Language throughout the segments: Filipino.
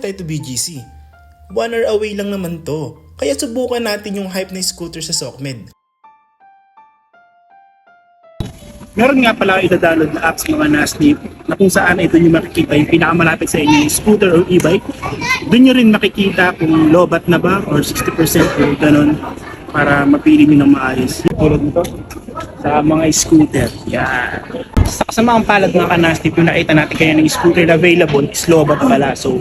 tayo to BGC. 1 hour away lang naman to. Kaya subukan natin yung hype na scooter sa SOCMED. Meron nga pala ida-download na apps mga Nasnip na kung saan ito nyo makikita yung pinakamalapit sa inyo yung scooter or e-bike. Doon nyo rin makikita kung lobat na ba or 60% o gano'n para mapili nyo ng maayos. Tulad nito sa mga scooter. Yan. Sa kasamaang palad mga Nasnip, yung nakita natin kaya ng scooter na available is lobat pala. So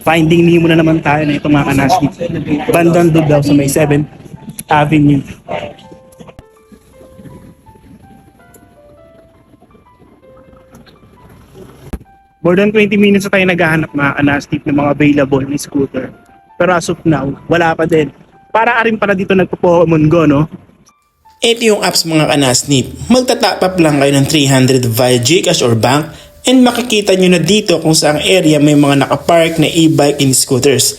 finding Nemo na naman tayo na itong mga Nasnip. Bandang doon daw sa may 7th Avenue. More than 20 minutes na tayo naghahanap mga Nasnip ng mga available na scooter. Pero as of now, wala pa din. Para rin pala dito nagpo-Pokemon Go, no? Ito yung apps mga kanasnip. Magtatap up lang kayo ng 300 via GCash or bank and makikita nyo na dito kung saang area may mga nakapark na e-bike and scooters.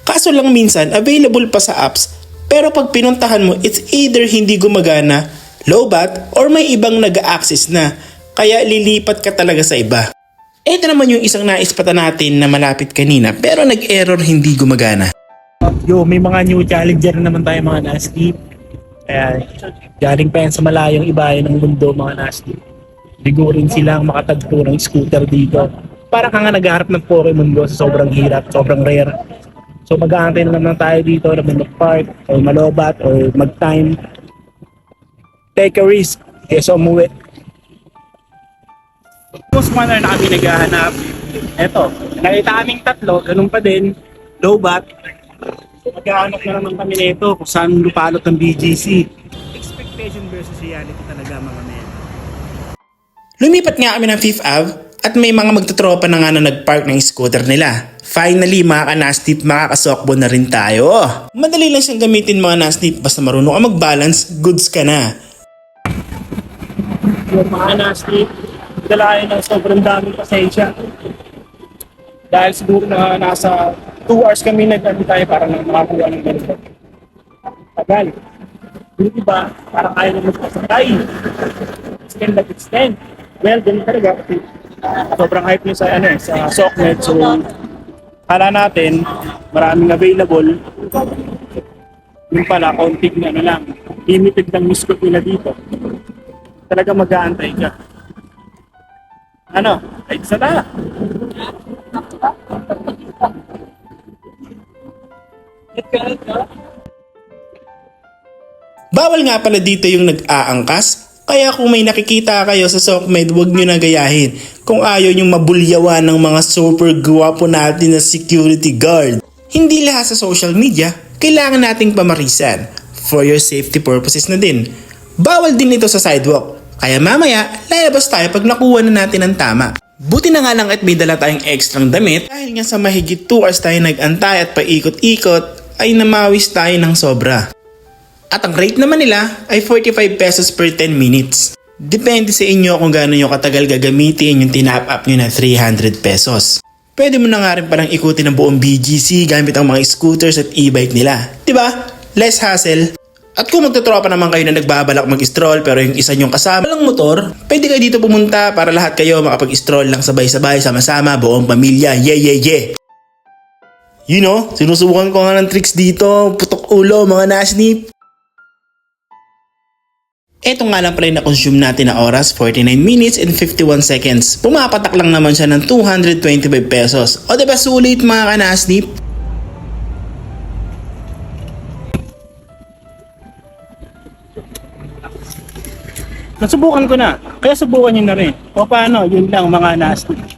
Kaso lang minsan available pa sa apps pero pag pinuntahan mo it's either hindi gumagana, lowbat or may ibang nag-access na kaya lilipat ka talaga sa iba. Ito naman yung isang naispata natin na malapit kanina pero nag-error hindi gumagana. Yo, may mga new challenger naman tayo mga Nasnip. Kaya galing pa yan sa malayong ibayan ng mundo mga Nasnip. Ligo rin silang makatagpo ng scooter dito. Para ka nga naghaharap ng Pokemon Go sa sobrang hirap, sobrang rare. So mag-aantay na naman tayo dito na mag-park o malobat o mag-time. Take a risk kaysa umuwi. Post 1 hour na kami naghahanap. Eto, nakita kaming tatlo, ganun pa din, lowbat. So maghahanap na naman kami nito kung saan lupalot ng BGC. Expectation versus reality talaga mga men. Lumipat nga kami ng 5th Ave at may mga magtutropa na nga na nag-park ng scooter nila. Finally mga kanasnip, makakasokbo na rin tayo. Madali lang siyang gamitin mga nasnip, basta marunong ka mag-balance, goods ka na. Yung mga Nasnip, dalayan ng sobrang daming pasensya. Dahil siguro na nasa 2 hours kami nag-antay para lang makakuha ng ganito. Tagal. Yung iba, parang ayaw na magpasakay. Extend. Well, ganun talaga kasi sobrang hype nyo sa, sa SOCMED. So, kala natin, maraming available. Yung pala, konting lang. Limited lang yung scope nila dito. Talaga mag-aantay ka. Ano? Ay, isa na. Bawal nga pala dito yung nag-aangkas. Kaya kung may nakikita kayo sa SOCMED, huwag nyo na gayahin kung ayaw nyo mabulyawan ng mga super gwapo natin na security guard. Hindi lahat sa social media kailangan nating pamarisan. For your safety purposes na din. Bawal din ito sa sidewalk. Kaya mamaya, lalabas tayo pag nakuha na natin ang tama. Buti na nga lang at may dala tayong ekstrang damit dahil nga sa mahigit 2 hours tayo nag-antay at paikot-ikot ay namawis tayo ng sobra. At ang rate naman nila ay 45 pesos per 10 minutes. Depende sa inyo kung gaano nyo katagal gagamitin yung tinap up nyo na 300 pesos. Pwede mo na nga rin parang ikutin ang buong BGC gamit ang mga scooters at e-bike nila. Diba? Less hassle. At kung magtutropa naman kayo na nagbabalak mag-stroll pero yung isa nyong kasama lang motor, pwede kayo dito pumunta para lahat kayo makapag-stroll lang sabay-sabay, sama-sama, buong pamilya. Yeah. You know, sinusubukan ko nga ng tricks dito, putok ulo mga Nasnip. Ito nga lang pala yung na-consume natin na oras, 49 minutes and 51 seconds. Pumapatak lang naman siya ng 225 pesos. O diba sulit mga kanasnip? Nasubukan ko na. Kaya subukan nyo na rin. O paano, yun lang mga Nasnip.